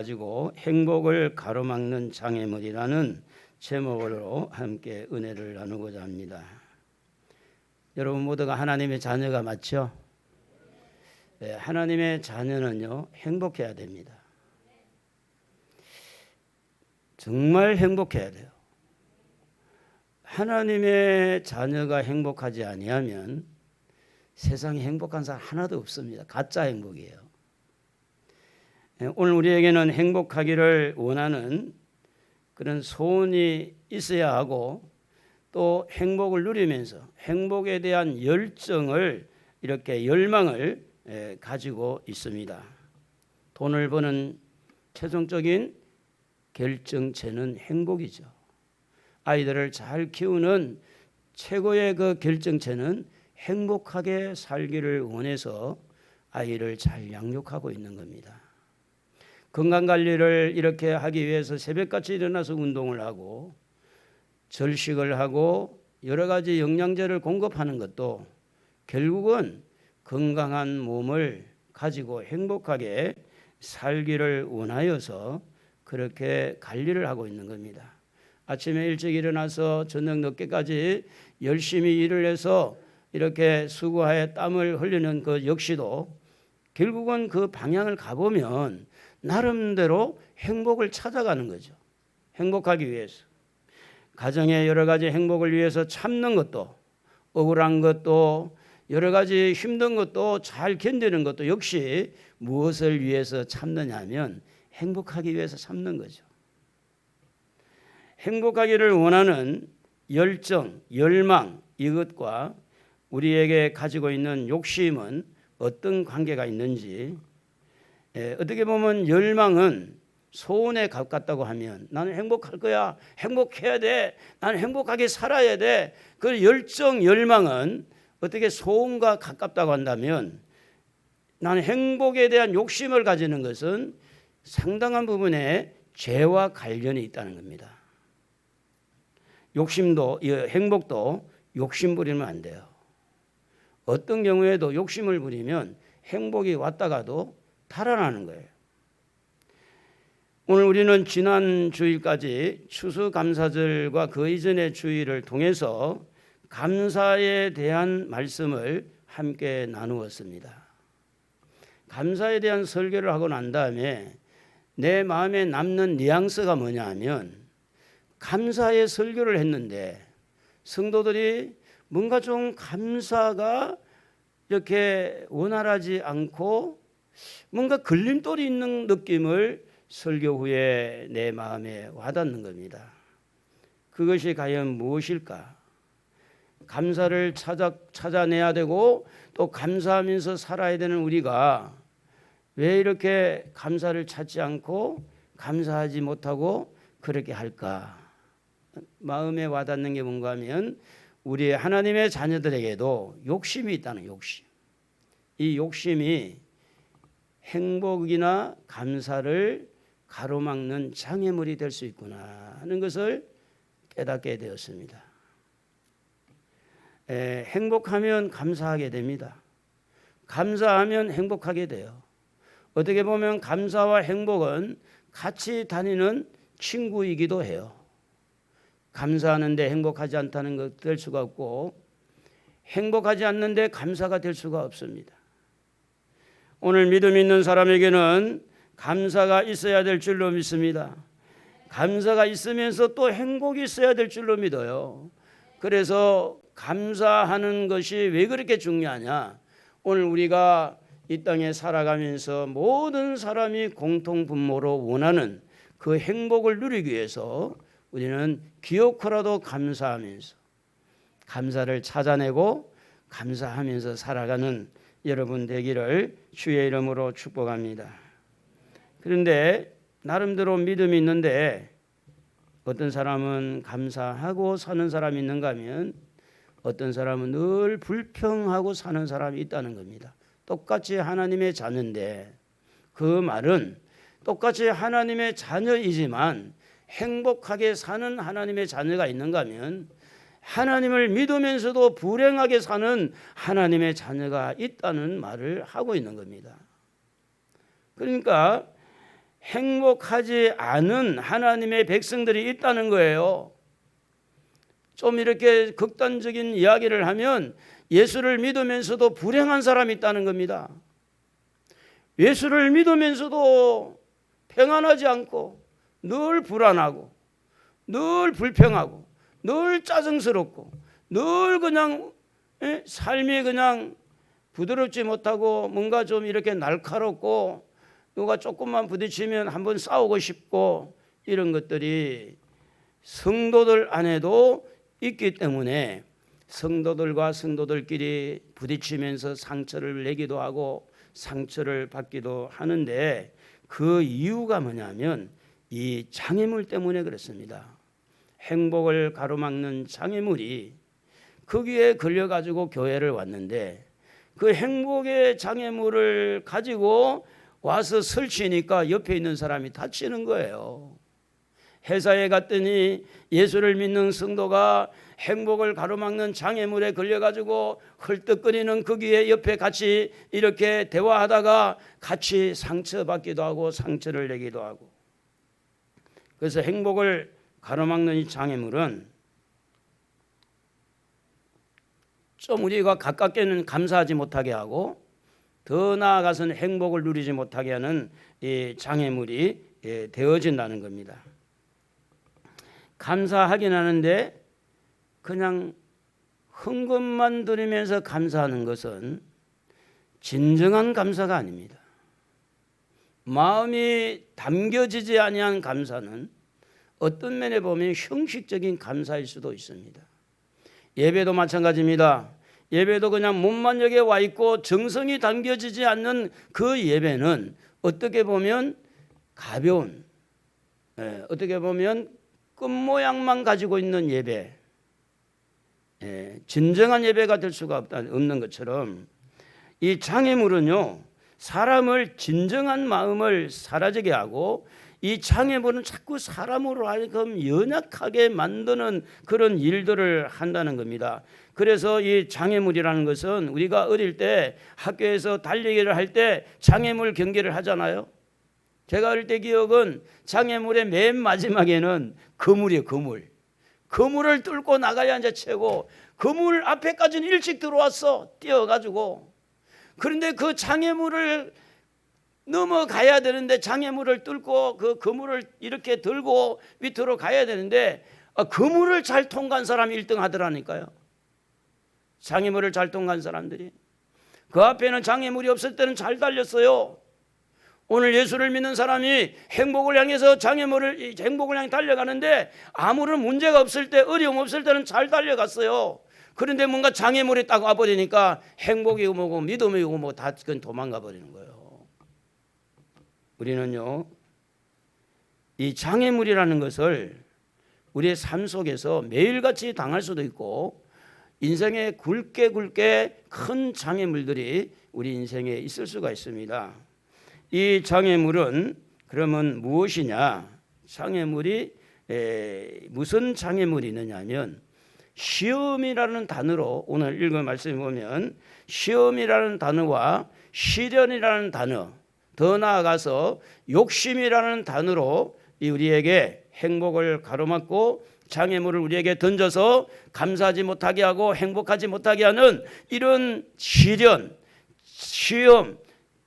가지고 행복을 가로막는 장애물이라는 제목으로 함께 은혜를 나누고자 합니다. 여러분 모두가 하나님의 자녀가 맞죠? 네, 하나님의 자녀는요 행복해야 됩니다. 정말 행복해야 돼요. 하나님의 자녀가 행복하지 아니하면 세상에 행복한 사람 하나도 없습니다. 가짜 행복이에요. 오늘 우리에게는 행복하기를 원하는 그런 소원이 있어야 하고 또 행복을 누리면서 행복에 대한 열정을 이렇게 열망을 가지고 있습니다. 돈을 버는 최종적인 결정체는 행복이죠. 아이들을 잘 키우는 최고의 그 결정체는 행복하게 살기를 원해서 아이를 잘 양육하고 있는 겁니다. 건강관리를 이렇게 하기 위해서 새벽같이 일어나서 운동을 하고 절식을 하고 여러 가지 영양제를 공급하는 것도 결국은 건강한 몸을 가지고 행복하게 살기를 원하여서 그렇게 관리를 하고 있는 겁니다. 아침에 일찍 일어나서 저녁 늦게까지 열심히 일을 해서 이렇게 수고하여 땀을 흘리는 그 역시도 결국은 그 방향을 가보면 나름대로 행복을 찾아가는 거죠. 행복하기 위해서. 가정의 여러 가지 행복을 위해서 참는 것도 억울한 것도 여러 가지 힘든 것도 잘 견디는 것도 역시 무엇을 위해서 참느냐 하면 행복하기 위해서 참는 거죠. 행복하기를 원하는 열정, 열망 이것과 우리에게 가지고 있는 욕심은 어떤 관계가 있는지 어떻게 보면 열망은 소원에 가깝다고 하면 나는 행복할 거야. 행복해야 돼. 나는 행복하게 살아야 돼. 그 열정, 열망은 어떻게 소원과 가깝다고 한다면 나는 행복에 대한 욕심을 가지는 것은 상당한 부분에 죄와 관련이 있다는 겁니다. 욕심도, 행복도 욕심 부리면 안 돼요. 어떤 경우에도 욕심을 부리면 행복이 왔다가도 달아나는 거예요. 오늘 우리는 지난 주일까지 추수감사절과 그 이전의 주일을 통해서 감사에 대한 말씀을 함께 나누었습니다. 감사에 대한 설교를 하고 난 다음에 내 마음에 남는 뉘앙스가 뭐냐 하면 감사의 설교를 했는데 성도들이 뭔가 좀 감사가 이렇게 원활하지 않고 뭔가 걸림돌이 있는 느낌을 설교 후에 내 마음에 와닿는 겁니다. 그것이 과연 무엇일까? 감사를 찾아내야 되고 또 감사하면서 살아야 되는 우리가 왜 이렇게 감사를 찾지 않고 감사하지 못하고 그렇게 할까? 마음에 와닿는 게 뭔가 하면 우리 하나님의 자녀들에게도 욕심이 있다는 욕심. 이 욕심이 행복이나 감사를 가로막는 장애물이 될 수 있구나 하는 것을 깨닫게 되었습니다. 행복하면 감사하게 됩니다. 감사하면 행복하게 돼요. 어떻게 보면 감사와 행복은 같이 다니는 친구이기도 해요. 감사하는데 행복하지 않다는 것 될 수가 없고 행복하지 않는데 감사가 될 수가 없습니다. 오늘 믿음 있는 사람에게는 감사가 있어야 될 줄로 믿습니다. 감사가 있으면서 또 행복이 있어야 될 줄로 믿어요. 그래서 감사하는 것이 왜 그렇게 중요하냐? 오늘 우리가 이 땅에 살아가면서 모든 사람이 공통 분모로 원하는 그 행복을 누리기 위해서 우리는 기어코라도 감사하면서 감사를 찾아내고 감사하면서 살아가는 여러분 되기를 주의 이름으로 축복합니다. 그런데 나름대로 믿음이 있는데 어떤 사람은 감사하고 사는 사람이 있는가 하면 어떤 사람은 늘 불평하고 사는 사람이 있다는 겁니다. 똑같이 하나님의 자녀인데 그 말은 똑같이 하나님의 자녀이지만 행복하게 사는 하나님의 자녀가 있는가 하면 하나님을 믿으면서도 불행하게 사는 하나님의 자녀가 있다는 말을 하고 있는 겁니다. 그러니까 행복하지 않은 하나님의 백성들이 있다는 거예요. 좀 이렇게 극단적인 이야기를 하면 예수를 믿으면서도 불행한 사람이 있다는 겁니다. 예수를 믿으면서도 평안하지 않고 늘 불안하고 늘 불평하고 늘 짜증스럽고 늘 그냥 삶이 그냥 부드럽지 못하고 뭔가 좀 이렇게 날카롭고 누가 조금만 부딪히면 한번 싸우고 싶고 이런 것들이 성도들 안에도 있기 때문에 성도들과 성도들끼리 부딪히면서 상처를 내기도 하고 상처를 받기도 하는데 그 이유가 뭐냐면 이 장애물 때문에 그렇습니다. 행복을 가로막는 장애물이 거기에 걸려가지고 교회를 왔는데 그 행복의 장애물을 가지고 와서 설치니까 옆에 있는 사람이 다치는 거예요. 회사에 갔더니 예수를 믿는 성도가 행복을 가로막는 장애물에 걸려가지고 헐떡거리는 거기에 옆에 같이 이렇게 대화하다가 같이 상처받기도 하고 상처를 내기도 하고. 그래서 행복을 가로막는 이 장애물은 좀 우리가 가깝게는 감사하지 못하게 하고 더 나아가서는 행복을 누리지 못하게 하는 이 장애물이 되어진다는 겁니다. 감사하긴 하는데 그냥 헌금만 드리면서 감사하는 것은 진정한 감사가 아닙니다. 마음이 담겨지지 아니한 감사는 어떤 면에 보면 형식적인 감사일 수도 있습니다. 예배도 마찬가지입니다. 예배도 그냥 몸만 여기에 와 있고 정성이 담겨지지 않는 그 예배는 어떻게 보면 가벼운, 어떻게 보면 끝 모양만 가지고 있는 예배, 진정한 예배가 될 수가 없는 것처럼 이 장애물은요, 사람을 진정한 마음을 사라지게 하고 이 장애물은 자꾸 사람으로 하여금 연약하게 만드는 그런 일들을 한다는 겁니다. 그래서 이 장애물이라는 것은 우리가 어릴 때 학교에서 달리기를 할 때 장애물 경기를 하잖아요. 제가 어릴 때 기억은 장애물의 맨 마지막에는 거물이에요. 거물을 뚫고 나가야 이제 최고. 거물 앞에까지는 일찍 들어왔어. 뛰어가지고. 그런데 그 장애물을 넘어가야 되는데 장애물을 뚫고 그 거물을 이렇게 들고 밑으로 가야 되는데 거물을 잘 통과한 사람이 1등 하더라니까요. 장애물을 잘 통과한 사람들이. 그 앞에는 장애물이 없을 때는 잘 달렸어요. 오늘 예수를 믿는 사람이 행복을 향해서 행복을 향해 달려가는데 아무런 문제가 없을 때, 어려움 없을 때는 잘 달려갔어요. 그런데 뭔가 장애물이 딱 와버리니까 행복이고 뭐고 믿음이고 뭐 다 도망가 버리는 거예요. 우리는요, 이 장애물이라는 것을 우리의 삶 속에서 매일같이 당할 수도 있고 인생에 굵게 큰 장애물들이 우리 인생에 있을 수가 있습니다. 이 장애물은 그러면 무엇이냐? 장애물이 무슨 장애물이 있느냐 하면 시험이라는 단어로 오늘 읽은 말씀에 보면 시험이라는 단어와 시련이라는 단어, 더 나아가서 욕심이라는 단어로 우리에게 행복을 가로막고 장애물을 우리에게 던져서 감사하지 못하게 하고 행복하지 못하게 하는 이런 시련, 시험,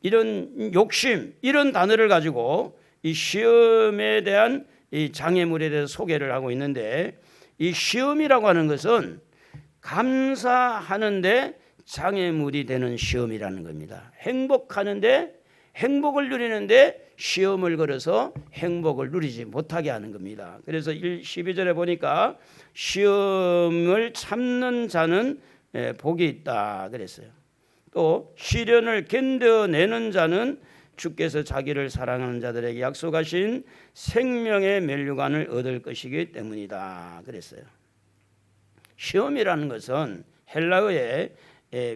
이런 욕심, 이런 단어를 가지고 이 시험에 대한 이 장애물에 대해서 소개를 하고 있는데 이 시험이라고 하는 것은 감사하는데 장애물이 되는 시험이라는 겁니다. 행복하는데 행복을 누리는데 시험을 걸어서 행복을 누리지 못하게 하는 겁니다. 그래서 12절에 보니까 시험을 참는 자는 복이 있다 그랬어요. 또 시련을 견뎌내는 자는 주께서 자기를 사랑하는 자들에게 약속하신 생명의 면류관을 얻을 것이기 때문이다 그랬어요. 시험이라는 것은 헬라어의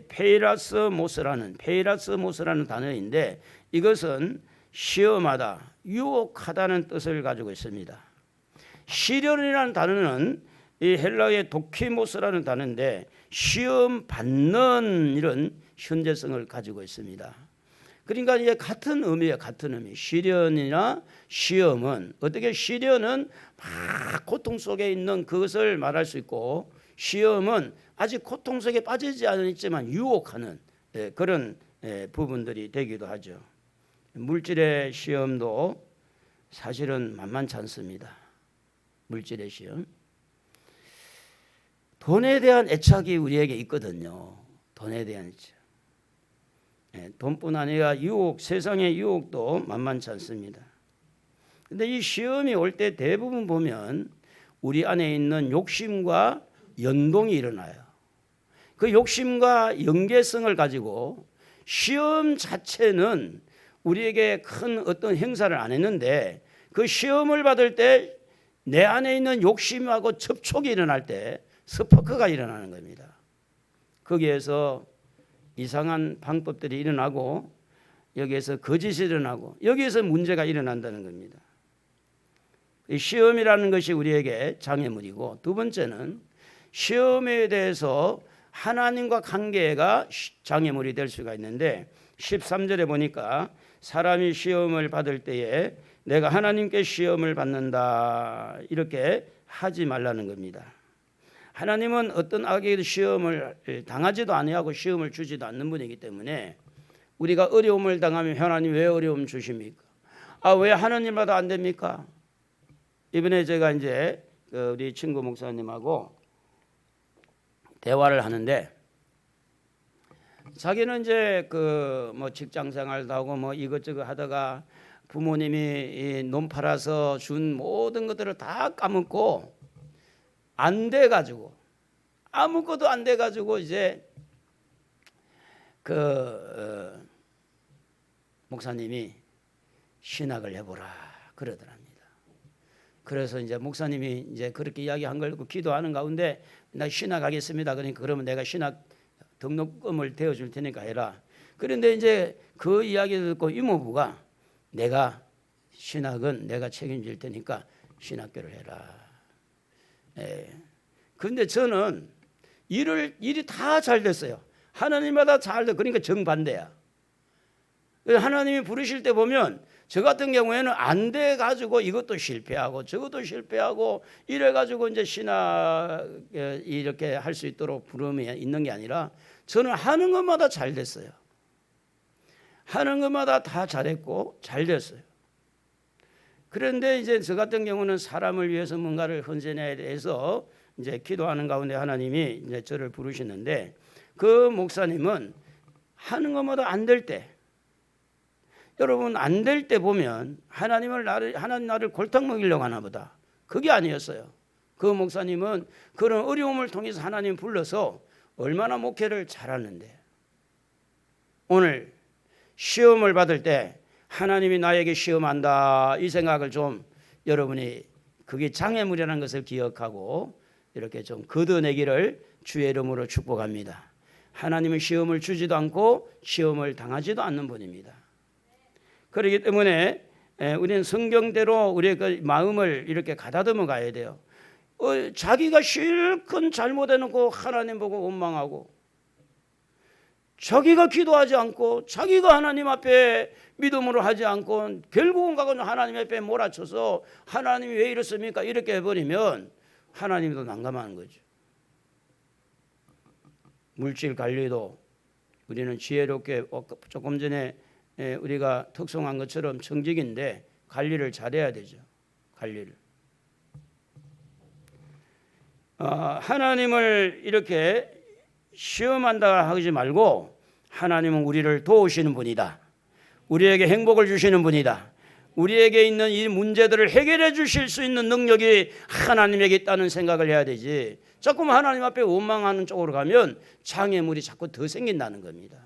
페이라스모스라는 단어인데 이것은 시험하다, 유혹하다는 뜻을 가지고 있습니다. 시련이라는 단어는 이 헬라어의 도키모스라는 단어인데 시험 받는 이런 현재성을 가지고 있습니다. 그러니까 이게 같은 의미예요. 같은 의미. 시련이나 시험은 어떻게 시련은 막 고통 속에 있는 그것을 말할 수 있고 시험은 아직 고통 속에 빠지지 않았지만 유혹하는 그런 부분들이 되기도 하죠. 물질의 시험도 사실은 만만치 않습니다. 물질의 시험. 돈에 대한 애착이 우리에게 있거든요. 돈에 대한 애착. 돈뿐 아니라 유혹, 세상의 유혹도 만만치 않습니다. 근데 이 시험이 올 때 대부분 보면 우리 안에 있는 욕심과 연동이 일어나요. 그 욕심과 연계성을 가지고 시험 자체는 우리에게 큰 어떤 행사를 안 했는데 그 시험을 받을 때 내 안에 있는 욕심하고 접촉이 일어날 때 스파크가 일어나는 겁니다. 거기에서 이상한 방법들이 일어나고 여기에서 거짓이 일어나고 여기에서 문제가 일어난다는 겁니다. 시험이라는 것이 우리에게 장애물이고 두 번째는 시험에 대해서 하나님과 관계가 장애물이 될 수가 있는데 13절에 보니까 사람이 시험을 받을 때에 내가 하나님께 시험을 받는다 이렇게 하지 말라는 겁니다. 하나님은 어떤 악에도 시험을 당하지도 아니하고 시험을 주지도 않는 분이기 때문에 우리가 어려움을 당하면 하나님 왜 어려움 주십니까? 왜 하나님마다 안 됩니까? 이번에 제가 이제 우리 친구 목사님하고 대화를 하는데 자기는 이제 뭐 직장 생활도 하고 뭐 이것저것 하다가 부모님이 논 팔아서 준 모든 것들을 다 까먹고 안 돼 가지고 아무것도 안 돼 가지고 이제 목사님이 신학을 해보라 그러더랍니다. 그래서 이제 목사님이 이제 그렇게 이야기한 걸 기도하는 가운데 나 신학하겠습니다. 그러니까 그러면 내가 신학 등록금을 대어줄 테니까 해라. 그런데 이제 그 이야기를 듣고 이모부가 내가 신학은 내가 책임질 테니까 신학교를 해라. 그런데 저는 일이 다 잘 됐어요. 하나님마다 잘 됐. 그러니까 정반대야. 하나님이 부르실 때 보면 저 같은 경우에는 안 돼 가지고 이것도 실패하고 저것도 실패하고 이래 가지고 이제 신학 이렇게 할 수 있도록 부름이 있는 게 아니라 저는 하는 것마다 잘 됐어요. 하는 것마다 다 잘했고 잘 됐어요. 그런데 이제 저 같은 경우는 사람을 위해서 뭔가를 헌신해야 돼서 이제 기도하는 가운데 하나님이 이제 저를 부르시는데 그 목사님은 하는 것마다 안 될 때, 여러분 안 될 때 보면 하나님 나를 골탕 먹이려고 하나 보다. 그게 아니었어요. 그 목사님은 그런 어려움을 통해서 하나님 불러서 얼마나 목회를 잘하는데 오늘 시험을 받을 때 하나님이 나에게 시험한다 이 생각을 좀 여러분이 그게 장애물이라는 것을 기억하고 이렇게 좀 걷어내기를 주의 이름으로 축복합니다. 하나님은 시험을 주지도 않고 시험을 당하지도 않는 분입니다. 그렇기 때문에 우리는 성경대로 우리의 그 마음을 이렇게 가다듬어 가야 돼요. 자기가 실컷 잘못해놓고 하나님 보고 원망하고 자기가 기도하지 않고 자기가 하나님 앞에 믿음으로 하지 않고 결국은 가서 하나님 앞에 몰아쳐서 하나님이 왜 이렇습니까? 이렇게 해버리면 하나님도 난감한 거죠. 물질 관리도 우리는 지혜롭게 조금 전에 우리가 특송한 것처럼 청직인데 관리를 잘해야 되죠. 관리를. 하나님을 이렇게 시험한다 하지 말고 하나님은 우리를 도우시는 분이다. 우리에게 행복을 주시는 분이다. 우리에게 있는 이 문제들을 해결해 주실 수 있는 능력이 하나님에게 있다는 생각을 해야 되지. 자꾸만 하나님 앞에 원망하는 쪽으로 가면 장애물이 자꾸 더 생긴다는 겁니다.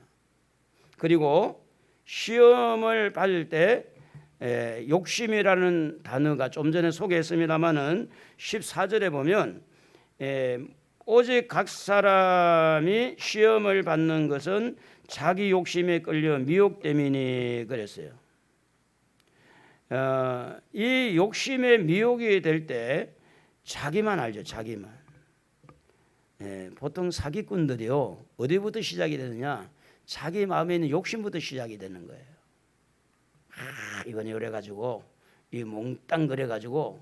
그리고 시험을 받을 때 욕심이라는 단어가 좀 전에 소개했습니다마는 14절에 보면 오직 각 사람이 시험을 받는 것은 자기 욕심에 끌려 미혹됨이니 그랬어요. 이 욕심에 미혹이 될 때 자기만 알죠. 자기만. 보통 사기꾼들이요 어디부터 시작이 되느냐 자기 마음에 있는 욕심부터 시작이 되는 거예요. 이건 이래 가지고 이 몽땅 그래 가지고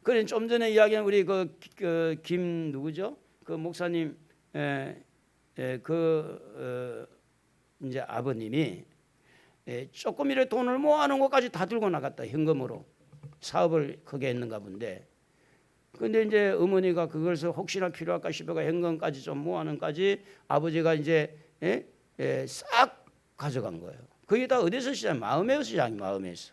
그래 좀 전에 이야기한 우리 김 누구죠? 그 목사님 이제 아버님이 조금이라도 돈을 모아놓은 것까지 다 들고 나갔다. 현금으로 사업을 크게 했는가 본데. 근데 이제 어머니가 그것을 혹시나 필요할까 싶어가 현금까지 좀 모아놓은까지 아버지가 이제 싹 가져간 거예요. 그게 다 어디서 시작? 마음에서 시작이 마음에서.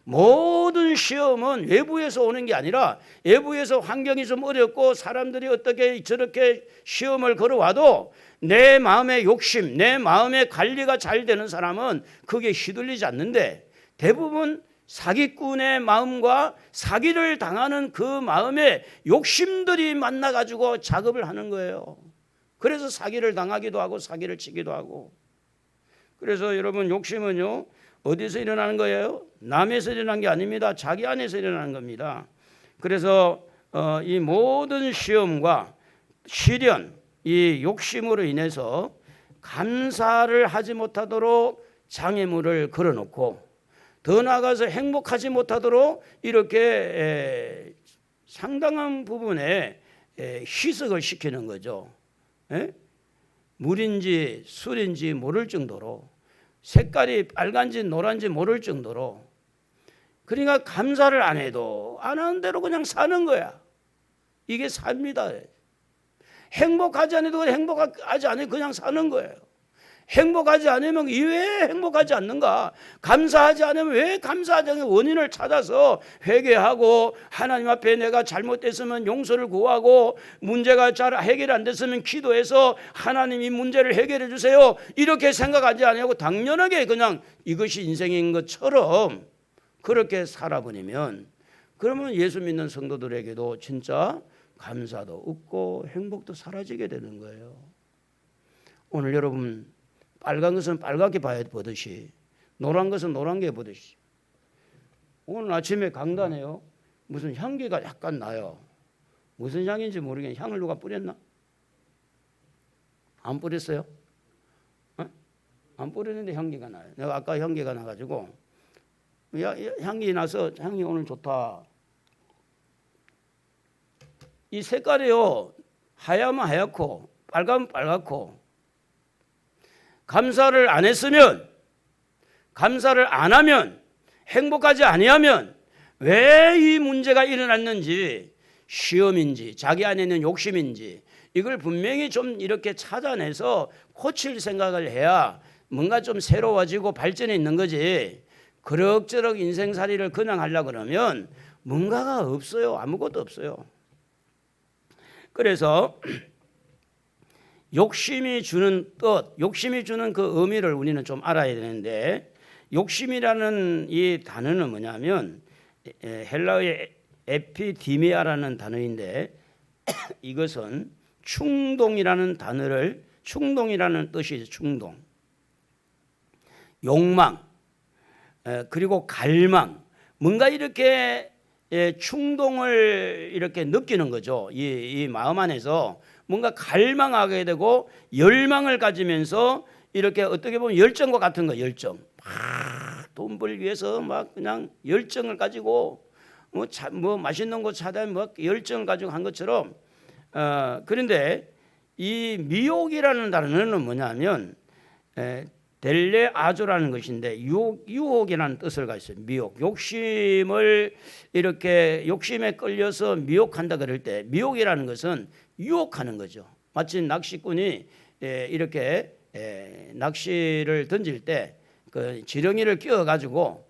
모든 시험은 외부에서 오는 게 아니라 외부에서 환경이 좀 어렵고 사람들이 어떻게 저렇게 시험을 걸어와도 내 마음의 욕심, 내 마음의 관리가 잘 되는 사람은 그게 휘둘리지 않는데 대부분 사기꾼의 마음과 사기를 당하는 그 마음의 욕심들이 만나가지고 작업을 하는 거예요. 그래서 사기를 당하기도 하고 사기를 치기도 하고. 그래서 여러분 욕심은요 어디서 일어나는 거예요? 남에서 일어나는 게 아닙니다. 자기 안에서 일어나는 겁니다. 그래서 이 모든 시험과 시련, 이 욕심으로 인해서 감사를 하지 못하도록 장애물을 걸어놓고 더 나아가서 행복하지 못하도록 이렇게 상당한 부분에 희석을 시키는 거죠. 물인지 술인지 모를 정도로 색깔이 빨간지 노란지 모를 정도로 그러니까 감사를 안 해도 안 하는 대로 그냥 사는 거야. 이게 삽니다. 행복하지 않아도 행복하지 않아도 그냥 사는 거예요. 행복하지 않으면 왜 행복하지 않는가? 감사하지 않으면 왜 감사하지 않는 원인을 찾아서 회개하고 하나님 앞에 내가 잘못됐으면 용서를 구하고 문제가 잘 해결 안 됐으면 기도해서 하나님 이 문제를 해결해 주세요. 이렇게 생각하지 않고 당연하게 그냥 이것이 인생인 것처럼 그렇게 살아버리면 그러면 예수 믿는 성도들에게도 진짜 감사도 없고 행복도 사라지게 되는 거예요. 오늘 여러분 빨간 것은 빨갛게 봐야 보듯이 노란 것은 노란게 보듯이 오늘 아침에 강단에요 무슨 향기가 약간 나요. 무슨 향인지 모르겠는데 향을 누가 뿌렸나? 안 뿌렸어요? 안 뿌렸는데 향기가 나요. 내가 아까 향기가 나가지고 향기 나서 향이 오늘 좋다. 이 색깔이요 하얗면 하얗고 빨가면 빨갛고 감사를 안 했으면 감사를 안 하면 행복하지 아니하면 왜 이 문제가 일어났는지 시험인지 자기 안에 있는 욕심인지 이걸 분명히 좀 이렇게 찾아내서 고칠 생각을 해야 뭔가 좀 새로워지고 발전이 있는 거지. 그럭저럭 인생살이를 그냥 하려고 그러면 뭔가가 없어요. 아무것도 없어요. 그래서 욕심이 주는 뜻, 욕심이 주는 그 의미를 우리는 좀 알아야 되는데 욕심이라는 이 단어는 뭐냐면 헬라어의 에피디미아라는 단어인데 이것은 충동이라는 단어를 충동이라는 뜻이죠. 충동, 욕망, 그리고 갈망, 뭔가 이렇게 충동을 이렇게 느끼는 거죠. 이 마음 안에서 뭔가 갈망하게 되고 열망을 가지면서 이렇게 어떻게 보면 열정과 같은 거, 열정. 돈 벌기 위해서 막 그냥 열정을 가지고 뭐 맛있는 거 찾아면 뭐 열정을 가지고 한 것처럼 그런데 이 미혹이라는 단어는 뭐냐면 델레아조라는 것인데 유혹이라는 뜻을 가지고 있어요. 미혹, 욕심을 이렇게 욕심에 끌려서 미혹한다 그럴 때 미혹이라는 것은 유혹하는 거죠. 마치 낚시꾼이 이렇게 낚시를 던질 때 그 지렁이를 끼워 가지고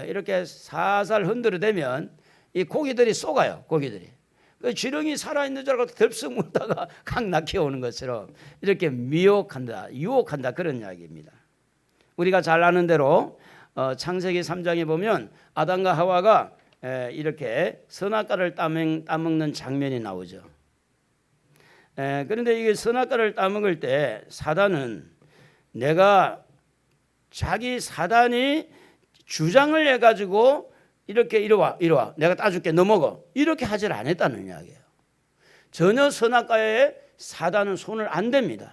이렇게 살살 흔들어대면 이 고기들이 쏘가요. 고기들이 그 지렁이 살아있는 줄 알고 덜썩 물다가 강 낚여오는 것처럼 이렇게 미혹한다, 유혹한다 그런 이야기입니다. 우리가 잘 아는 대로 창세기 3장에 보면 아담과 하와가 이렇게 선악과를 따먹는 장면이 나오죠. 그런데 이게 선악과를 따먹을 때 사단은 자기 사단이 주장을 해가지고 이렇게 이리 와 내가 따줄게 너 먹어 이렇게 하질 않았다는 이야기예요. 전혀 선악과에 사단은 손을 안 댑니다.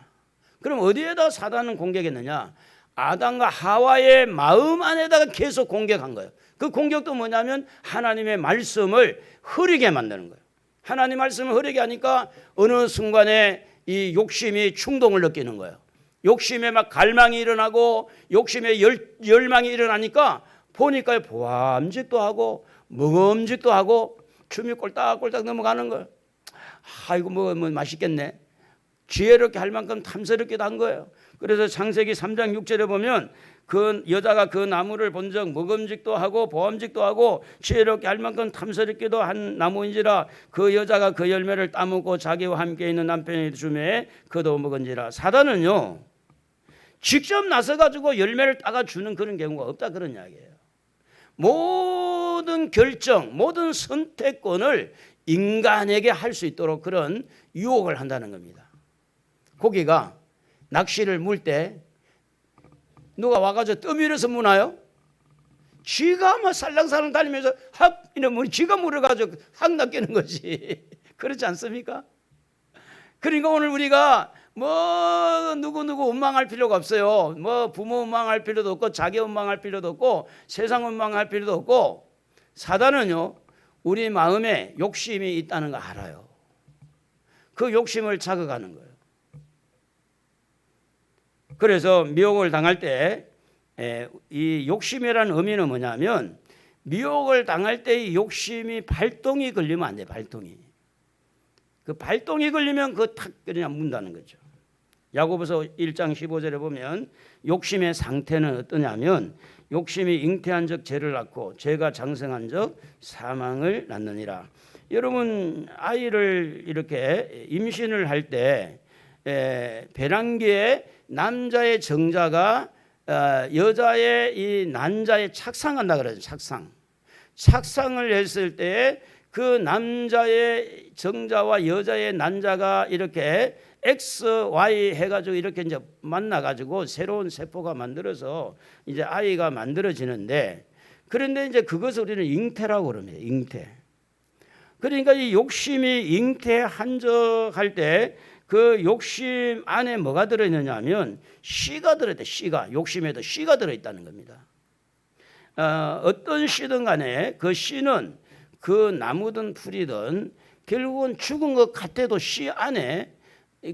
그럼 어디에다 사단은 공격했느냐? 아담과 하와의 마음 안에다가 계속 공격한 거예요. 그 공격도 뭐냐면 하나님의 말씀을 흐리게 만드는 거예요. 하나님 말씀을 흐리게 하니까 어느 순간에 이 욕심이 충동을 느끼는 거예요. 욕심에 막 갈망이 일어나고 욕심에 열망이 일어나니까 보니까 보암직도 하고 먹음직도 하고 춤이 꼴딱꼴딱 넘어가는 거예요. 아이고 뭐 맛있겠네. 지혜롭게 할 만큼 탐스럽기도 한 거예요. 그래서 창세기 3장 6절에 보면 그 여자가 그 나무를 본즉 먹음직도 하고 보암직도 하고 지혜롭게 할 만큼 탐스럽기도 한 나무인지라 그 여자가 그 열매를 따먹고 자기와 함께 있는 남편이 주매 그도 먹은지라. 사단은요 직접 나서 가지고 열매를 따가 주는 그런 경우가 없다 그런 이야기예요. 모든 결정, 모든 선택권을 인간에게 할 수 있도록 그런 유혹을 한다는 겁니다. 고기가 낚시를 물 때 누가 와가지고 떠밀어서 무나요? 쥐가 막 살랑살랑 다니면서 확 이러면 쥐가 물어가지고 확 낚이는 거지. 그렇지 않습니까? 그러니까 오늘 우리가 뭐 누구 원망할 필요가 없어요. 뭐 부모 원망할 필요도 없고 자기 원망할 필요도 없고 세상 원망할 필요도 없고 사단은요 우리 마음에 욕심이 있다는 거 알아요. 그 욕심을 자극하는 거예요. 그래서 미혹을 당할 때 이 욕심이라는 의미는 뭐냐면 미혹을 당할 때 이 욕심이 발동이 걸리면 안 돼. 발동이. 그 발동이 걸리면 그거 탁 그냥 문다는 거죠. 야고보서 1장 15절에 보면 욕심의 상태는 어떠냐면 욕심이 잉태한 적 죄를 낳고 죄가 장성한 적 사망을 낳느니라. 여러분 아이를 이렇게 임신을 할 때 배란기에 남자의 정자가 여자의 이 난자에 착상한다 그러죠. 착상을 했을 때 그 남자의 정자와 여자의 난자가 이렇게 X, Y 해가지고 이렇게 이제 만나가지고 새로운 세포가 만들어서 이제 아이가 만들어지는데 그런데 이제 그것을 우리는 잉태라고 그럽니다. 잉태. 그러니까 이 욕심이 잉태 한적할 때 그 욕심 안에 뭐가 들어있느냐 하면 씨가 들어있다. 씨가. 욕심에도 씨가 들어있다는 겁니다. 어떤 씨든 간에 그 씨는 그 나무든 풀이든 결국은 죽은 것 같아도 씨 안에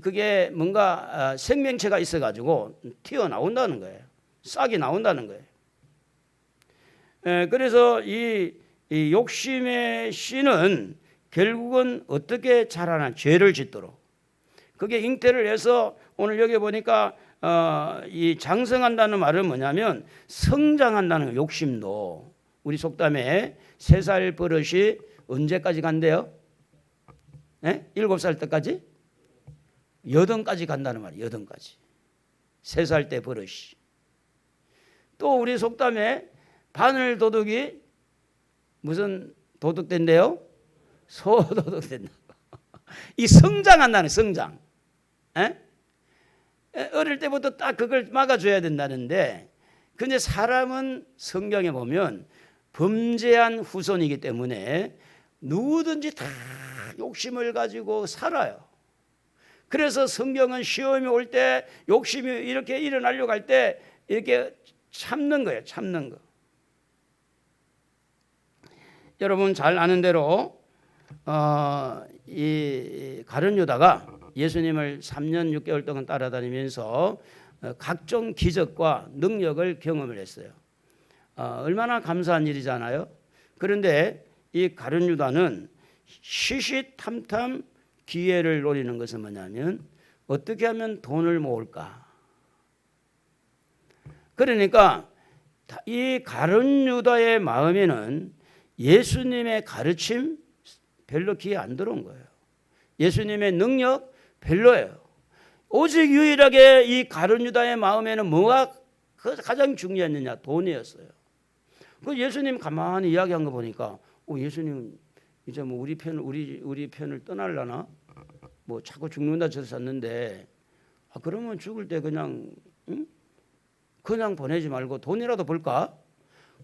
그게 뭔가 생명체가 있어가지고 튀어나온다는 거예요. 싹이 나온다는 거예요. 그래서 이 욕심의 씨는 결국은 어떻게 자라나 죄를 짓도록 그게 잉태를 해서 오늘 여기 보니까 이 장성한다는 말은 뭐냐면 성장한다는 거예요. 욕심도 우리 속담에 3살 버릇이 언제까지 간대요? 7살 때까지? 8까지 간다는 말이에요. 8까지. 3살 때 버릇이. 또 우리 속담에 바늘 도둑이 무슨 도둑된대요? 소도둑된다. 이 성장한다는 성장. 어릴 때부터 딱 그걸 막아줘야 된다는데 근데 사람은 성경에 보면 범죄한 후손이기 때문에 누구든지 다 욕심을 가지고 살아요. 그래서 성경은 시험이 올 때 욕심이 이렇게 일어나려고 할 때 이렇게 참는 거예요. 참는 거. 여러분 잘 아는 대로 이 가룟 유다가 예수님을 3년 6개월 동안 따라다니면서 각종 기적과 능력을 경험을 했어요. 얼마나 감사한 일이잖아요. 그런데 이 가룟 유다는 시시탐탐 기회를 노리는 것은 뭐냐면 어떻게 하면 돈을 모을까. 그러니까 이 가룟 유다의 마음에는 예수님의 가르침 별로 귀에 안 들어온 거예요. 예수님의 능력 별로예요. 오직 유일하게 이 가룟 유다의 마음에는 뭐가 가장 중요했느냐? 돈이었어요. 그 예수님 가만히 이야기한 거 보니까 예수님 이제 뭐 우리 편을 떠날라나? 뭐 자꾸 죽는다 쳤었는데 그러면 죽을 때 그냥 보내지 말고 돈이라도 벌까?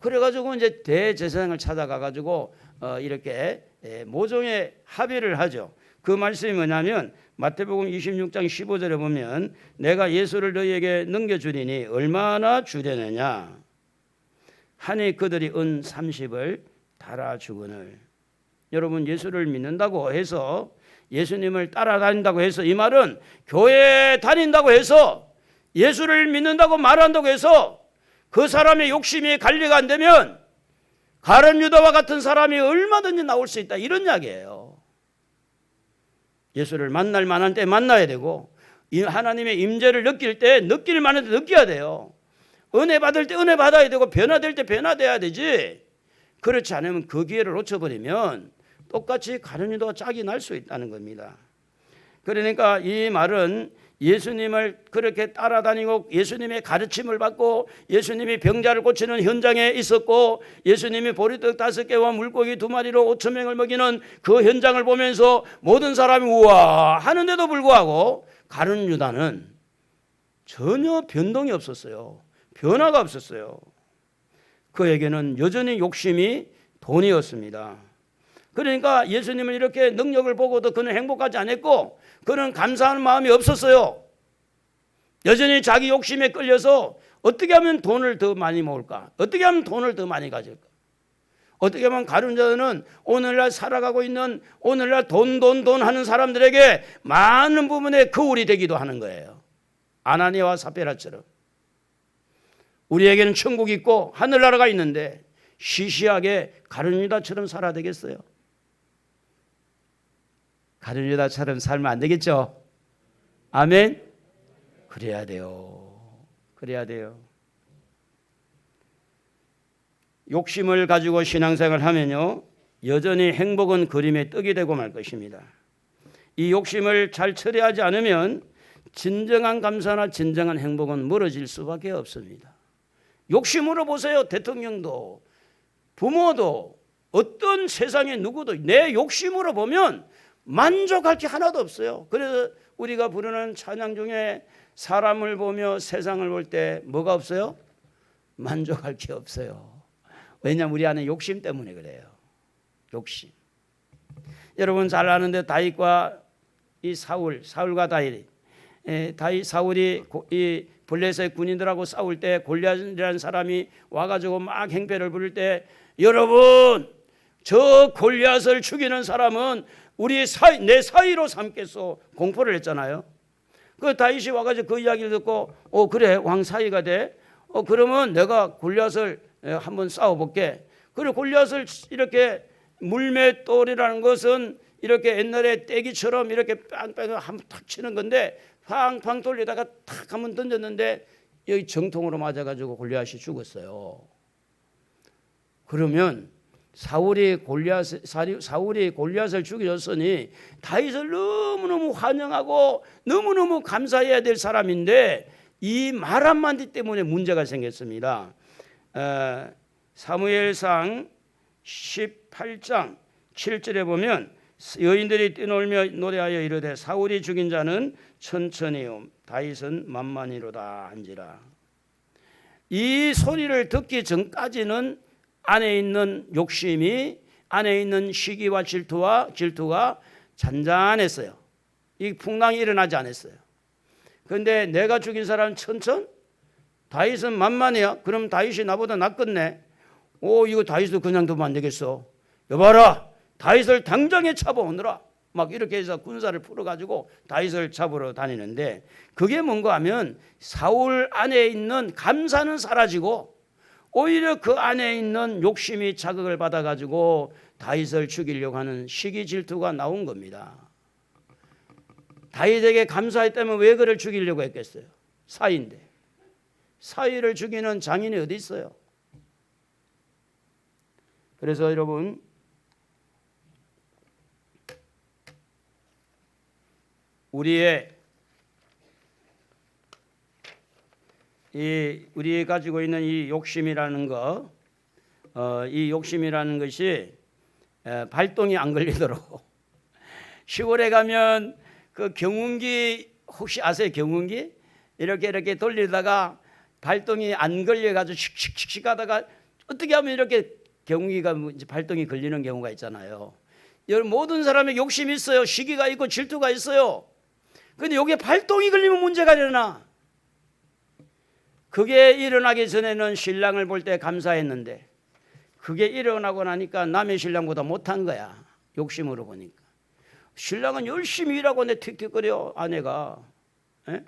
그래가지고 이제 대제사장을 찾아가가지고 이렇게 모종의 합의를 하죠. 그 말씀이 뭐냐면 마태복음 26장 15절에 보면 내가 예수를 너희에게 넘겨주리니 얼마나 주려느냐 하니 그들이 은 30을 달아주거늘. 여러분, 예수를 믿는다고 해서, 예수님을 따라다닌다고 해서, 이 말은 교회에 다닌다고 해서, 예수를 믿는다고 말한다고 해서 그 사람의 욕심이 관리가 안 되면 가룟 유다와 같은 사람이 얼마든지 나올 수 있다, 이런 이야기예요. 예수를 만날 만한 때 만나야 되고, 하나님의 임재를 느낄 때 느낄 만한 때 느껴야 돼요. 은혜 받을 때 은혜 받아야 되고, 변화될 때 변화돼야 되지. 그렇지 않으면 그 기회를 놓쳐버리면 똑같이 가룟 유다와 짝이 날 수 있다는 겁니다. 그러니까 이 말은 예수님을 그렇게 따라다니고 예수님의 가르침을 받고 예수님이 병자를 고치는 현장에 있었고 예수님이 보리떡 5개와 물고기 2마리로 5,000명을 먹이는 그 현장을 보면서 모든 사람이 우와 하는데도 불구하고 가룟 유다는 전혀 변동이 없었어요. 변화가 없었어요. 그에게는 여전히 욕심이 돈이었습니다. 그러니까 예수님을 이렇게 능력을 보고도 그는 행복하지 않았고 그는 감사하는 마음이 없었어요. 여전히 자기 욕심에 끌려서 어떻게 하면 돈을 더 많이 모을까? 어떻게 하면 돈을 더 많이 가질까? 어떻게 하면 가룟 유다는 오늘날 살아가고 있는 오늘날 돈 하는 사람들에게 많은 부분에 거울이 되기도 하는 거예요. 아나니아와 삽비라처럼. 우리에게는 천국이 있고 하늘나라가 있는데 시시하게 가룟 유다처럼 살아야 되겠어요? 가룟 유다처럼 살면 안 되겠죠? 아멘? 그래야 돼요. 그래야 돼요. 욕심을 가지고 신앙생활을 하면요, 여전히 행복은 그림의 떡이 되고 말 것입니다. 이 욕심을 잘 처리하지 않으면 진정한 감사나 진정한 행복은 멀어질 수밖에 없습니다. 욕심으로 보세요. 대통령도 부모도 어떤 세상의 누구도 내 욕심으로 보면 만족할 게 하나도 없어요. 그래서 우리가 부르는 찬양 중에 사람을 보며 세상을 볼 때 뭐가 없어요? 만족할 게 없어요. 왜냐하면 우리 안에 욕심 때문에 그래요. 욕심. 여러분 잘 아는데 다윗과 이 사울과 다윗, 사울이 이 블레셋 군인들하고 싸울 때 골리앗이라는 사람이 와가지고 막 행패를 부릴 때 여러분 저 골리앗을 죽이는 사람은 내 사위로 삼겠소 공포를 했잖아요. 그 다윗이 와가지고 그 이야기를 듣고 그래 왕 사위가 돼. 그러면 내가 골리앗을 한번 싸워볼게. 그리고 골리앗을 이렇게 물맷돌이라는 것은 이렇게 옛날에 떼기처럼 이렇게 빵빵 한번 탁 치는 건데 팡팡 돌리다가 탁 한번 던졌는데 여기 정통으로 맞아가지고 골리앗이 죽었어요. 그러면 사울이 골리앗을 죽였으니 다윗을 너무너무 환영하고 너무너무 감사해야 될 사람인데 이 말 한마디 때문에 문제가 생겼습니다. 사무엘상 18장 7절에 보면 여인들이 뛰놀며 노래하여 이르되 사울이 죽인 자는 천천히요 다윗은 만만히로다 한지라. 이 소리를 듣기 전까지는 안에 있는 욕심이 안에 있는 시기와 질투가 잔잔했어요. 이 풍랑이 일어나지 않았어요. 그런데 내가 죽인 사람은 천천? 다윗은 만만이야. 그럼 다윗이 나보다 낫겠네. 이거 다윗도 그냥 두면 안 되겠어. 여봐라 다윗을 당장에 잡아오느라 막 이렇게 해서 군사를 풀어가지고 다윗을 잡으러 다니는데 그게 뭔가 하면 사울 안에 있는 감사는 사라지고 오히려 그 안에 있는 욕심이 자극을 받아가지고 다윗을 죽이려고 하는 시기 질투가 나온 겁니다. 다윗에게 감사했다면 왜 그를 죽이려고 했겠어요? 사위인데. 사위를 죽이는 장인이 어디 있어요? 그래서 여러분 우리 가지고 있는 이 욕심이라는 이 욕심이라는 것이 발동이 안 걸리도록 시골에 가면 그 경운기 혹시 아세요? 경운기 이렇게 돌리다가 발동이 안 걸려가지고 씩씩씩 하다가 어떻게 하면 이렇게 경운기가 발동이 걸리는 경우가 있잖아요. 모든 사람의 욕심이 있어요. 시기가 있고 질투가 있어요. 근데 여기에 발동이 걸리면 문제가 일어나. 그게 일어나기 전에는 신랑을 볼 때 감사했는데 그게 일어나고 나니까 남의 신랑보다 못한 거야. 욕심으로 보니까. 신랑은 열심히 일하고 내 틱틱거려 아내가. 에?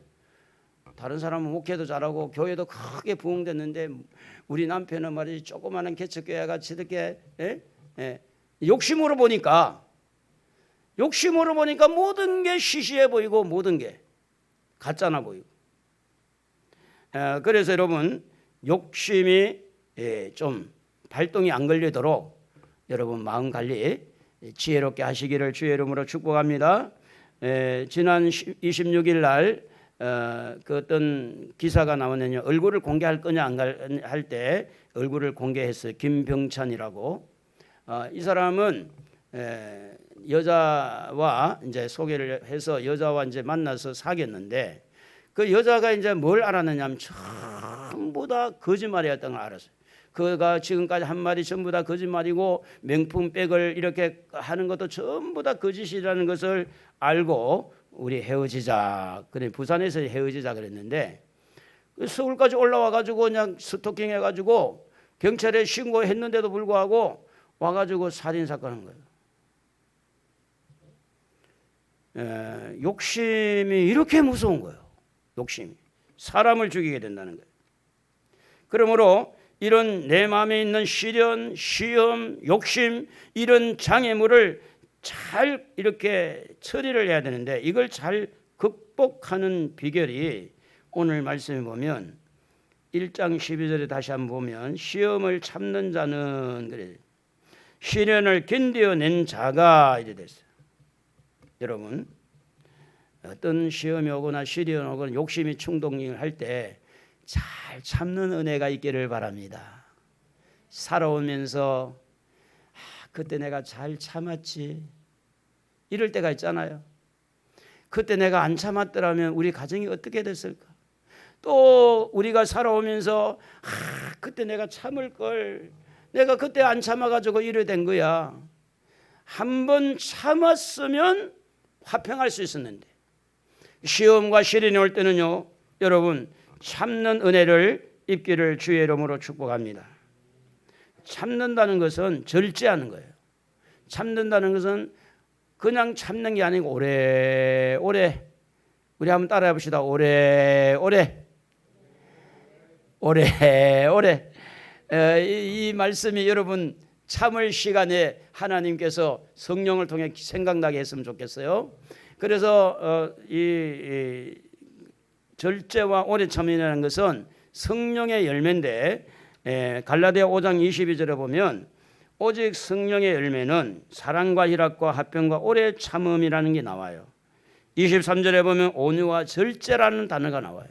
다른 사람은 목회도 잘하고 교회도 크게 부흥됐는데 우리 남편은 말이지 조그마한 개척교회가 저렇게 욕심으로 보니까 모든 게 시시해 보이고 모든 게 가짜나 보이고. 그래서 여러분 욕심이 좀 발동이 안 걸리도록 여러분 마음 관리 지혜롭게 하시기를 주의 이름으로 축복합니다. 지난 26일 날 그 어떤 기사가 나오느냐 얼굴을 공개할 거냐 안 할 때 얼굴을 공개했어요. 김병찬이라고. 이 사람은 여자와 이제 소개를 해서 여자와 이제 만나서 사귀었는데 그 여자가 이제 뭘 알았느냐면 전부 다 거짓말이었던 걸 알았어요. 그가 지금까지 한 말이 전부 다 거짓말이고 명품백을 이렇게 하는 것도 전부 다 거짓이라는 것을 알고 우리 헤어지자. 그래 부산에서 헤어지자 그랬는데 서울까지 올라와 가지고 그냥 스토킹 해 가지고 경찰에 신고했는데도 불구하고 와 가지고 살인 사건한 거예요. 욕심이 이렇게 무서운 거예요. 욕심이 사람을 죽이게 된다는 거예요. 그러므로 이런 내 마음에 있는 시련, 시험, 욕심 이런 장애물을 잘 이렇게 처리를 해야 되는데 이걸 잘 극복하는 비결이 오늘 말씀에 보면 1장 12절에 다시 한번 보면 시험을 참는 자는 그래 시련을 견뎌낸 자가 이래 됐어요. 여러분 어떤 시험이 오거나 시련이 오거나 욕심이 충동을 할 때 잘 참는 은혜가 있기를 바랍니다. 살아오면서 그때 내가 잘 참았지 이럴 때가 있잖아요. 그때 내가 안 참았더라면 우리 가정이 어떻게 됐을까? 또 우리가 살아오면서 그때 내가 참을 걸 내가 그때 안 참아가지고 이래 된 거야. 한번 참았으면 화평할 수 있었는데 시험과 시련이 올 때는요 여러분 참는 은혜를 입기를 주의 이름으로 축복합니다. 참는다는 것은 절제하는 거예요. 참는다는 것은 그냥 참는 게 아니고 오래오래 우리 한번 따라해 봅시다. 오래오래 이 말씀이 여러분 참을 시간에 하나님께서 성령을 통해 생각나게 했으면 좋겠어요. 그래서 이 절제와 오래 참이라는 것은 성령의 열매인데 갈라디아 5장 22절에 보면 오직 성령의 열매는 사랑과 희락과 화평과 오래 참음이라는 게 나와요. 23절에 보면 온유와 절제라는 단어가 나와요.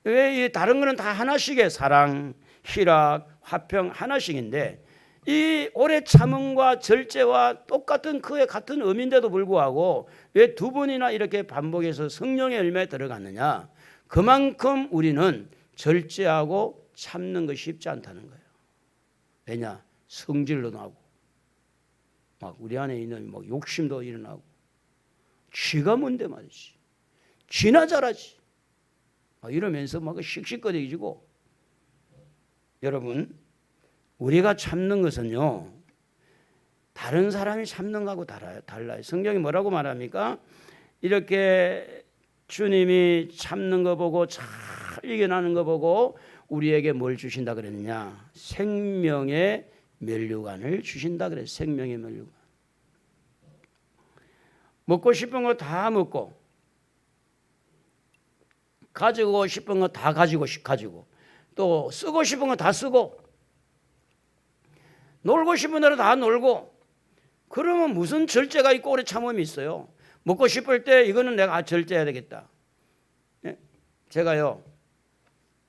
왜 다른 거는 다 하나씩의 사랑, 희락, 화평 하나씩인데 이 오래 참음과 절제와 똑같은 그의 같은 의미인데도 불구하고 왜 두 번이나 이렇게 반복해서 성령의 열매에 들어갔느냐? 그만큼 우리는 절제하고 참는 것이 쉽지 않다는 거예요. 왜냐? 성질도 나고 막 우리 안에 있는 막 욕심도 일어나고 쥐가 뭔데 말이지. 쥐나 잘하지. 막 이러면서 막 씩씩거리지고 여러분 우리가 참는 것은요 다른 사람이 참는 거하고 달라요. 성경이 뭐라고 말합니까? 이렇게 주님이 참는 거 보고 잘 이겨나는 거 보고 우리에게 뭘 주신다 그랬느냐? 생명의 면류관을 주신다 그랬어요. 생명의 면류관. 먹고 싶은 거 다 먹고 가지고 싶은 거 다 가지고 또 쓰고 싶은 거 다 쓰고 놀고 싶은 대로 다 놀고 그러면 무슨 절제가 있고 오래 참음이 있어요. 먹고 싶을 때 이거는 내가 절제해야 되겠다. 네? 제가요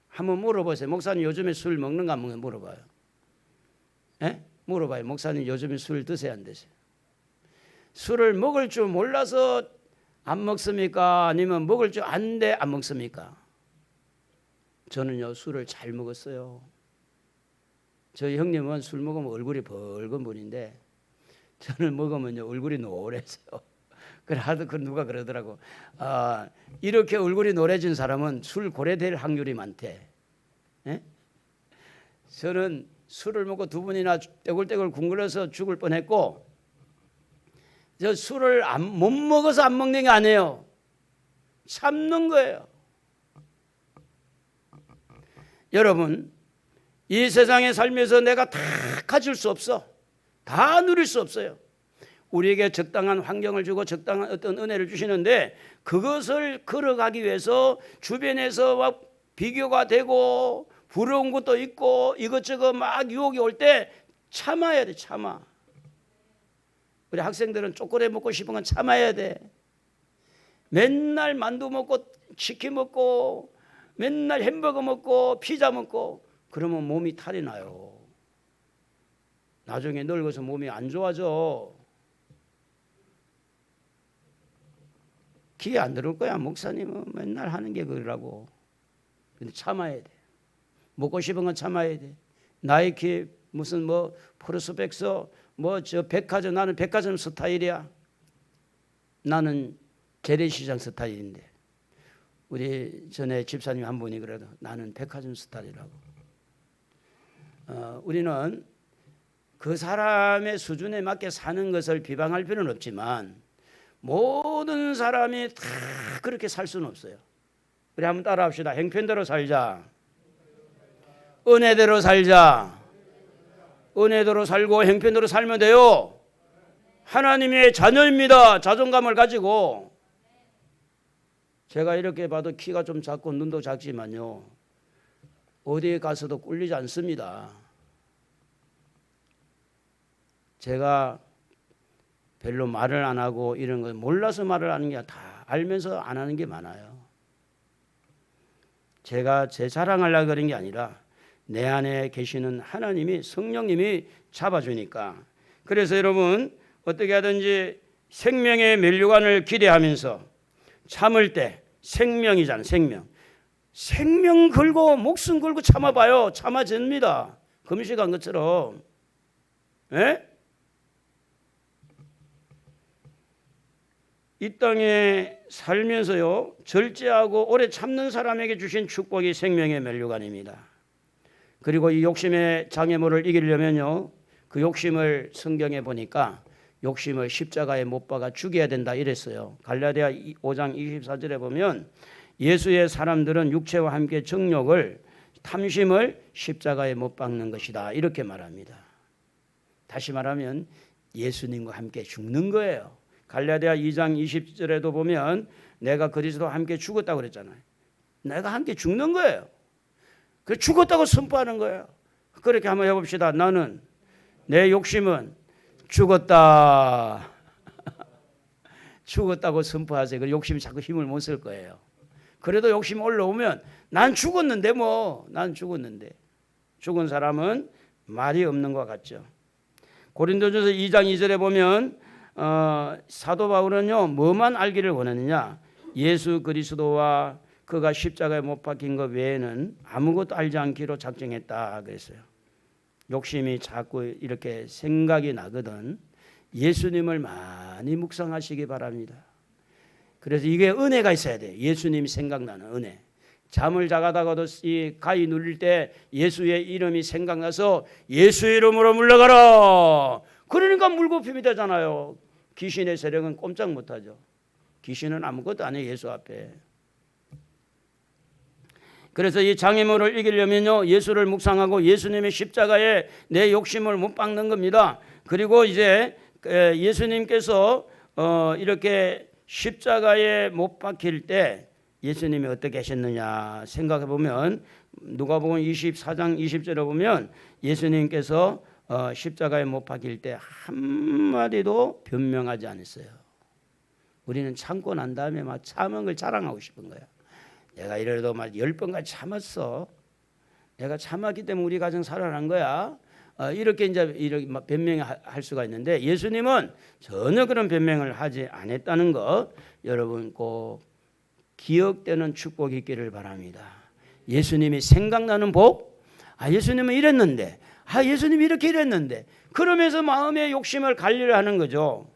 한번 물어보세요. 목사님 요즘에 술 먹는가 안 먹는가 물어봐요. 네? 물어봐요. 목사님 요즘에 술 드세요 안 드세요? 술을 먹을 줄 몰라서 안 먹습니까? 아니면 먹을 줄 아는데 안 먹습니까? 저는요 술을 잘 먹었어요. 저희 형님은 술 먹으면 얼굴이 벌건 분인데 저는 먹으면요 얼굴이 노래져요. 그래 하도 그 누가 그러더라고. 이렇게 얼굴이 노래진 사람은 술 고래될 확률이 많대. 예? 저는 술을 먹고 2번이나 떼굴떼굴 굶그려서 죽을 뻔했고, 저 술을 못 먹어서 안 먹는 게 아니에요. 참는 거예요. 여러분, 이 세상에 살면서 내가 다 가질 수 없어. 다 누릴 수 없어요. 우리에게 적당한 환경을 주고 적당한 어떤 은혜를 주시는데, 그것을 걸어가기 위해서 주변에서 막 비교가 되고 부러운 것도 있고 이것저것 막 유혹이 올 때 참아야 돼. 참아. 우리 학생들은 초콜릿 먹고 싶은 건 참아야 돼. 맨날 만두 먹고 치킨 먹고 맨날 햄버거 먹고 피자 먹고 그러면 몸이 탈이 나요. 나중에 늙어서 몸이 안 좋아져. 귀에 안 들어올 거야. 목사님은 맨날 하는 게 그러라고. 근데 참아야 돼. 먹고 싶은 건 참아야 돼. 나이키 무슨 뭐 프로스펙서 뭐 저 백화점, 나는 백화점 스타일이야. 나는 재래시장 스타일인데 우리 전에 집사님 한 분이 그래도 나는 백화점 스타일이라고. 우리는 그 사람의 수준에 맞게 사는 것을 비방할 필요는 없지만 모든 사람이 다 그렇게 살 수는 없어요. 우리 한번 따라합시다. 형편대로 살자. 은혜대로 살자. 은혜대로 살고 형편대로 살면 돼요. 하나님의 자녀입니다. 자존감을 가지고. 제가 이렇게 봐도 키가 좀 작고 눈도 작지만요, 어디에 가서도 꿀리지 않습니다. 제가 별로 말을 안 하고 이런 거 몰라서 말을 하는 게 다 알면서 안 하는 게 많아요. 제가 제 자랑하려고 그런 게 아니라 내 안에 계시는 하나님이, 성령님이 잡아주니까. 그래서 여러분 어떻게 하든지 생명의 면류관을 기대하면서 참을 때, 생명이잖아요. 생명 걸고 목숨 걸고 참아봐요. 참아집니다. 금식한 것처럼. 예? 이 땅에 살면서요 절제하고 오래 참는 사람에게 주신 축복이 생명의 면류관입니다. 그리고 이 욕심의 장애물을 이기려면요, 그 욕심을 성경에 보니까 욕심을 십자가에 못 박아 죽여야 된다 이랬어요. 갈라디아 5장 24절에 보면 예수의 사람들은 육체와 함께 정욕을, 탐심을 십자가에 못 박는 것이다 이렇게 말합니다. 다시 말하면 예수님과 함께 죽는 거예요. 갈라디아 2장 20절에도 보면 내가 그리스도와 함께 죽었다고 그랬잖아요. 내가 함께 죽는 거예요. 그 죽었다고 선포하는 거예요. 그렇게 한번 해봅시다. 나는, 내 욕심은 죽었다. 죽었다고 선포하세요. 그 욕심이 자꾸 힘을 못 쓸 거예요. 그래도 욕심 올라오면 난 죽었는데 난 죽었는데. 죽은 사람은 말이 없는 것 같죠. 고린도전서 2장 2절에 보면 사도 바울은요 뭐만 알기를 원하느냐, 예수 그리스도와 그가 십자가에 못 박힌 것 외에는 아무것도 알지 않기로 작정했다 그랬어요. 욕심이 자꾸 이렇게 생각이 나거든 예수님을 많이 묵상하시기 바랍니다. 그래서 이게 은혜가 있어야 돼요. 예수님이 생각나는 은혜. 잠을 자가다가도 이 가위 눌릴 때 예수의 이름이 생각나서 예수 이름으로 물러가라. 그러니까 물거품이 되잖아요. 귀신의 세력은 꼼짝 못하죠. 귀신은 아무것도 아니에요. 예수 앞에. 그래서 이 장애물을 이기려면요 예수를 묵상하고 예수님의 십자가에 내 욕심을 못 박는 겁니다. 그리고 이제 예수님께서 이렇게 십자가에 못 박힐 때 예수님이 어떻게 하셨느냐 생각해 보면 누가복음 24장 20절에 보면 예수님께서 십자가에 못 박힐 때 한마디도 변명하지 않았어요. 우리는 참고 난 다음에 막 참은 걸 자랑하고 싶은 거야. 내가 이래도 막 10번까지 참았어. 내가 참았기 때문에 우리 가정 살아난 거야. 이렇게 이렇게 변명할 수가 있는데 예수님은 전혀 그런 변명을 하지 않았다는 거 여러분 꼭 기억되는 축복이 있기를 바랍니다. 예수님이 생각나는 복, 예수님은 이랬는데, 예수님이 이렇게 이랬는데, 그러면서 마음의 욕심을 관리를 하는 거죠.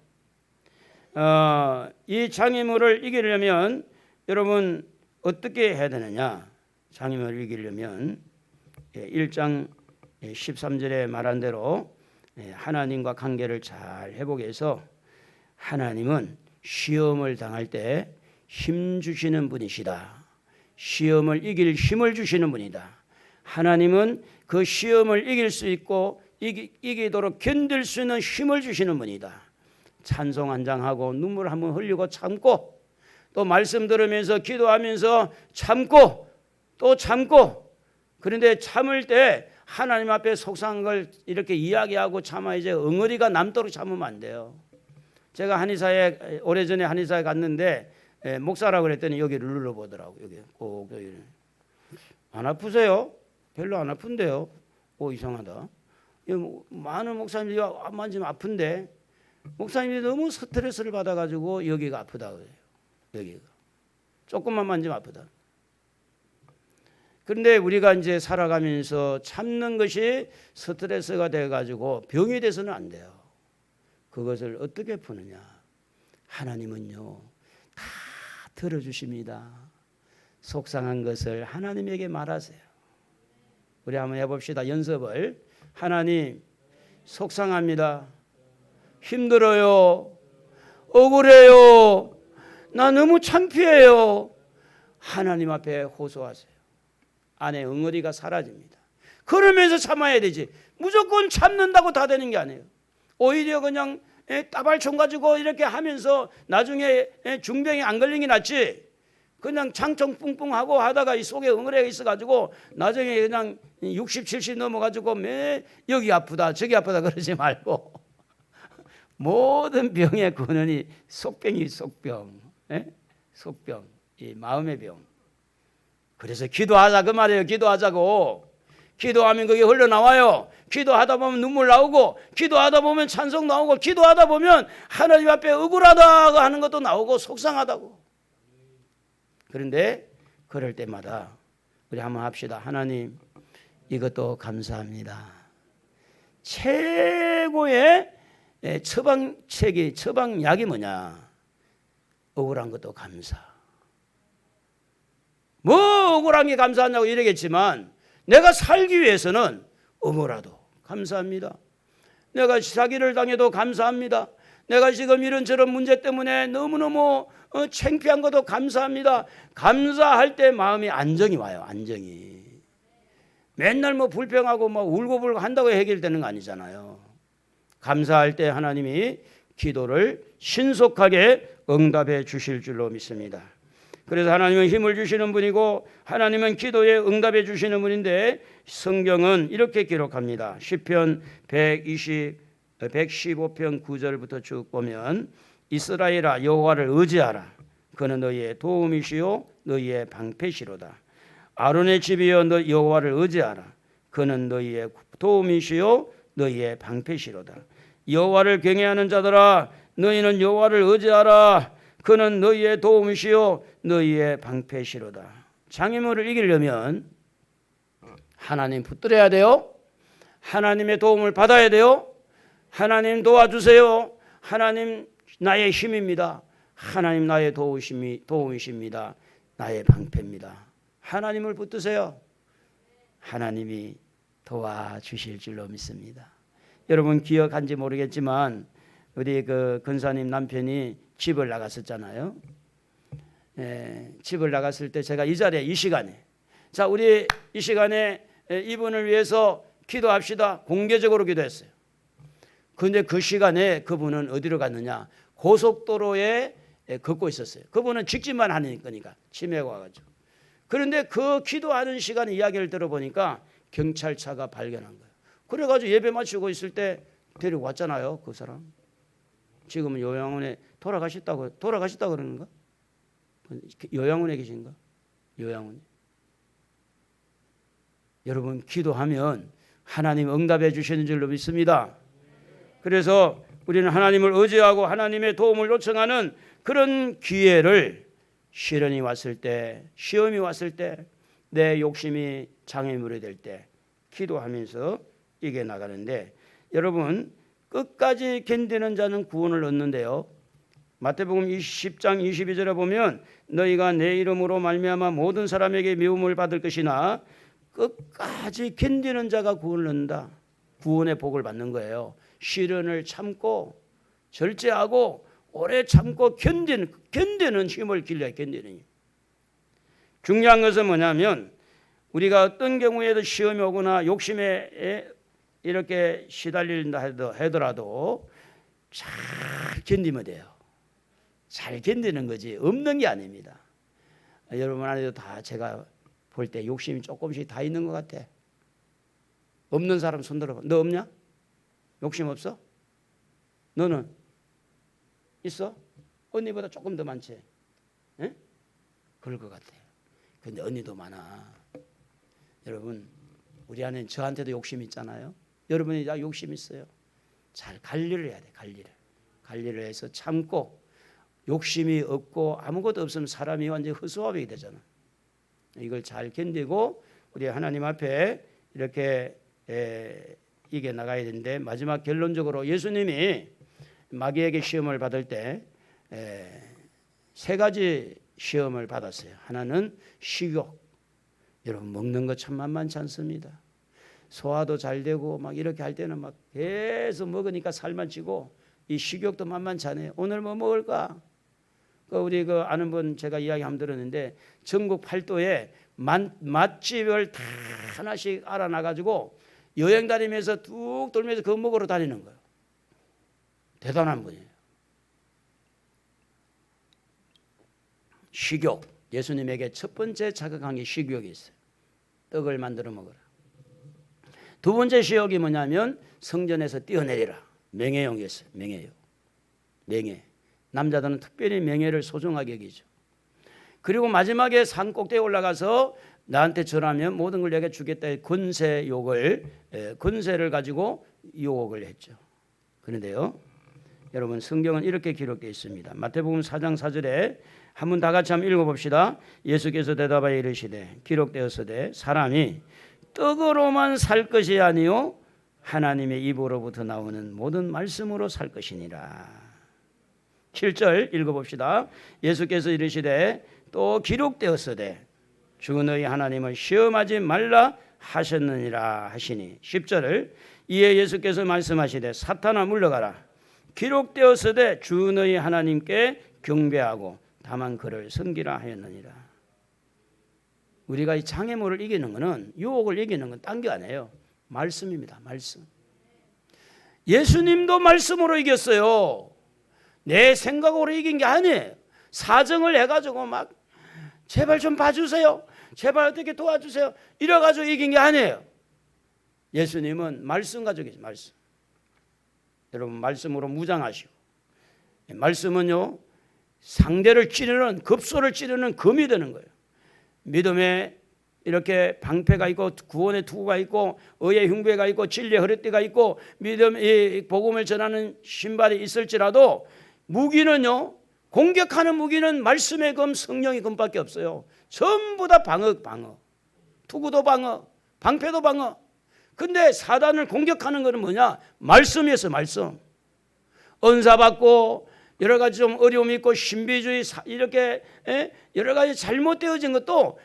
이 장애물을 이기려면 여러분 어떻게 해야 되느냐? 장애물을 이기려면 1장 13절에 말한 대로 하나님과 관계를 잘 회복해서 해서 하나님은 시험을 당할 때 힘 주시는 분이시다. 시험을 이길 힘을 주시는 분이다. 하나님은 그 시험을 이길 수 있고 이기도록 견딜 수 있는 힘을 주시는 분이다. 찬송 한 장 하고 눈물 한번 흘리고 참고 또 말씀 들으면서 기도하면서 참고 또 참고, 그런데 참을 때 하나님 앞에 속상한 걸 이렇게 이야기하고 참아야지 엉어리가 남도록 참으면 안 돼요. 제가 한의사에 오래전에 한의사에 갔는데 목사라고 그랬더니 여기를 눌러보더라고요. 여기 꼭 여기. 안 아프세요? 별로 안 아픈데요. 오, 이상하다. 많은 목사님들이 만지면 아픈데 목사님이 너무 스트레스를 받아가지고 여기가 아프다 그래요. 여기가 조금만 만지면 아프다. 그런데 우리가 이제 살아가면서 참는 것이 스트레스가 돼가지고 병이 돼서는 안 돼요. 그것을 어떻게 푸느냐? 하나님은요 다 들어주십니다. 속상한 것을 하나님에게 말하세요. 우리 한번 해봅시다. 연습을. 하나님, 속상합니다. 힘들어요. 억울해요. 나 너무 창피해요. 하나님 앞에 호소하세요. 안에 엉어리가 사라집니다. 그러면서 참아야 되지. 무조건 참는다고 다 되는 게 아니에요. 오히려 그냥 따발총 가지고 이렇게 하면서 나중에 중병이 안 걸린 게 낫지. 그냥 장총 뿡뿡하고 하다가 이 속에 엉어리가 있어가지고 나중에 그냥 60, 70 넘어가지고 매 여기 아프다 저기 아프다 그러지 말고 모든 병의 근원이 속병이 속병, 속병, 이 마음의 병. 그래서 기도하자 그 말이에요. 기도하자고. 기도하면 그게 흘러나와요. 기도하다 보면 눈물 나오고, 기도하다 보면 찬송 나오고, 기도하다 보면 하나님 앞에 억울하다고 하는 것도 나오고 속상하다고. 그런데 그럴 때마다 우리 한번 합시다. 하나님, 이것도 감사합니다. 최고의 처방책이, 처방약이 뭐냐? 억울한 것도 감사. 뭐 억울한 게 감사하냐고 이러겠지만 내가 살기 위해서는 억울하도 감사합니다. 내가 사기를 당해도 감사합니다. 내가 지금 이런저런 문제 때문에 너무너무 창피한 것도 감사합니다. 감사할 때 마음이 안정이 와요. 안정이. 맨날 뭐 불평하고 뭐 울고불고 한다고 해결되는 거 아니잖아요. 감사할 때 하나님이 기도를 신속하게 응답해 주실 줄로 믿습니다. 그래서 하나님은 힘을 주시는 분이고 하나님은 기도에 응답해 주시는 분인데 성경은 이렇게 기록합니다. 시편 115편 9절부터 쭉 보면 이스라엘아 여호와를 의지하라. 그는 너희의 도움이시요 너희의 방패시로다. 아론의 집이여 너 여호와를 의지하라. 그는 너희의 도움이시요 너희의 방패시로다. 여호와를 경외하는 자들아 너희는 여호와를 의지하라. 그는 너희의 도움이시요 너희의 방패시로다. 장애물을 이기려면 하나님 붙들어야 돼요. 하나님의 도움을 받아야 돼요. 하나님 도와주세요. 하나님 나의 힘입니다. 하나님 나의 도움이십니다. 나의 방패입니다. 하나님을 붙드세요. 하나님이 도와주실 줄로 믿습니다. 여러분 기억한지 모르겠지만 우리 그 근사님 남편이 집을 나갔었잖아요. 집을 나갔을 때 제가 이 자리에 이 시간에 자 우리 이 시간에 이분을 위해서 기도합시다. 공개적으로 기도했어요. 그런데 그 시간에 그분은 어디로 갔느냐? 고속도로에 걷고 있었어요. 그분은 직진만 하는 거니까 치매가 와가지고. 그런데 그 기도하는 시간에 이야기를 들어보니까 경찰차가 발견한 거예요. 그래가지고 예배 마치고 있을 때 데리고 왔잖아요. 그 사람. 지금은 요양원에 돌아가셨다고 그러는가? 요양원에 계신가? 요양원에. 여러분 기도하면 하나님 응답해 주시는 줄로 믿습니다. 그래서 우리는 하나님을 의지하고 하나님의 도움을 요청하는 그런 기회를 시련이 왔을 때, 시험이 왔을 때, 내 욕심이 장애물이 될 때 기도하면서 이겨나가는데 여러분 끝까지 견디는 자는 구원을 얻는데요. 마태복음 10장 22절에 보면 너희가 내 이름으로 말미암아 모든 사람에게 미움을 받을 것이나 끝까지 견디는 자가 구원을 얻는다. 구원의 복을 받는 거예요. 시련을 참고 절제하고 오래 참고 견디는 힘을 길러야 견디는 힘. 중요한 것은 뭐냐면 우리가 어떤 경우에도 시험이 오거나 욕심에 이렇게 시달린다 하더라도 잘 견디면 돼요. 잘 견디는 거지 없는 게 아닙니다. 여러분 안에도 다 제가 볼 때 욕심이 조금씩 다 있는 것 같아. 없는 사람 손 들어봐. 너 없냐? 욕심 없어? 너는 있어? 언니보다 조금 더 많지? 에? 그럴 것 같아요. 근데 언니도 많아. 여러분 우리 안에 저한테도 욕심 있잖아요. 여러분이 다 욕심 있어요. 잘 관리를 해야 돼. 관리를 해서 참고 욕심이 없고 아무것도 없으면 사람이 완전히 허수아비가 되잖아. 이걸 잘 견디고 우리 하나님 앞에 이렇게 이겨 나가야 되는데 마지막 결론적으로 예수님이 마귀에게 시험을 받을 때 세 가지 시험을 받았어요. 하나는 식욕. 여러분 먹는 거 참 만만치 않습니다. 소화도 잘 되고 막 이렇게 할 때는 막 계속 먹으니까 살만 찌고 이 식욕도 만만치 않아요. 오늘 뭐 먹을까? 우리 아는 분 제가 이야기 한번 들었는데 전국 팔도에 맛집을 다 하나씩 알아놔가지고 여행 다니면서 뚝 돌면서 그거 먹으러 다니는 거예요. 대단한 분이에요. 식욕. 예수님에게 첫 번째 자극한 게 식욕이 있어요. 떡을 만들어 먹어라. 두 번째 시욕이 뭐냐면 성전에서 뛰어내리라. 명예욕이었어요. 명예욕. 명예. 남자들은 특별히 명예를 소중하게 여기죠. 그리고 마지막에 산 꼭대기에 올라가서 나한테 절하면 모든 걸 내가 주겠다. 권세를 가지고 유혹을 했죠. 그런데요, 여러분 성경은 이렇게 기록되어 있습니다. 마태복음 4장 4절에 한번 다 같이 한번 읽어봅시다. 예수께서 대답하여 이르시되 기록되었으되 사람이 떡으로만 살 것이 아니요 하나님의 입으로부터 나오는 모든 말씀으로 살 것이니라. 7절 읽어봅시다. 예수께서 이르시되 또 기록되었으되 주 너희 하나님을 시험하지 말라 하셨느니라 하시니 10절을 이에 예수께서 말씀하시되 사탄아 물러가라. 기록되었으되 주 너희 하나님께 경배하고 다만 그를 섬기라 하였느니라. 우리가 이 장애물을 이기는 것은 유혹을 이기는 건 딴 게 아니에요. 말씀입니다. 말씀. 예수님도 말씀으로 이겼어요. 내 생각으로 이긴 게 아니에요. 사정을 해가지고 막 제발 좀 봐주세요. 제발 어떻게 도와주세요. 이래가지고 이긴 게 아니에요. 예수님은 말씀 가지고 계세요. 말씀. 여러분 말씀으로 무장하시고 말씀은요 상대를 찌르는 급소를 찌르는 검이 되는 거예요. 믿음에 이렇게 방패가 있고 구원의 투구가 있고 의의 흉배가 있고 진리의 허리띠가 있고 믿음의 복음을 전하는 신발이 있을지라도 무기는요 공격하는 무기는 말씀의 검 성령의 검밖에 없어요. 전부 다 방어 투구도 방어 방패도 방어. 근데 사단을 공격하는 것은 뭐냐? 말씀이었어. 말씀. 은사 받고 여러 가지 좀 어려움이 있고 신비주의 이렇게 여러 가지 잘못되어진 것도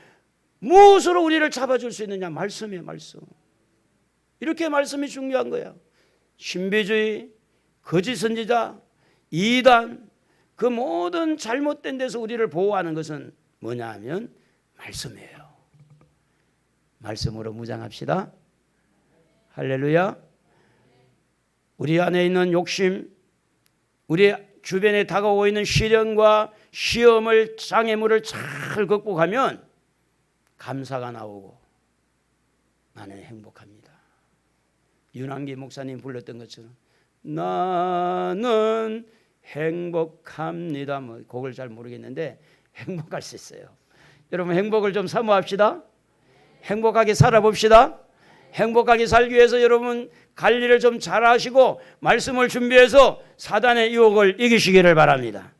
무엇으로 우리를 잡아줄 수 있느냐? 말씀이에요. 말씀. 이렇게 말씀이 중요한 거야. 신비주의, 거짓 선지자, 이단 그 모든 잘못된 데서 우리를 보호하는 것은 뭐냐 하면 말씀이에요. 말씀으로 무장합시다. 할렐루야. 우리 안에 있는 욕심, 우리 주변에 다가오고 있는 시련과 시험을 장애물을 잘 극복하면 감사가 나오고 나는 행복합니다. 윤한기 목사님 불렀던 것처럼 나는 행복합니다. 뭐 곡을 잘 모르겠는데 행복할 수 있어요. 여러분 행복을 좀 사모합시다. 행복하게 살아봅시다. 행복하게 살기 위해서 여러분 관리를 좀 잘하시고 말씀을 준비해서 사단의 유혹을 이기시기를 바랍니다.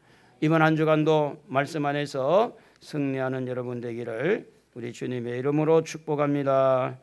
이번 한 주간도 말씀 안에서 승리하는 여러분 되기를 우리 주님의 이름으로 축복합니다.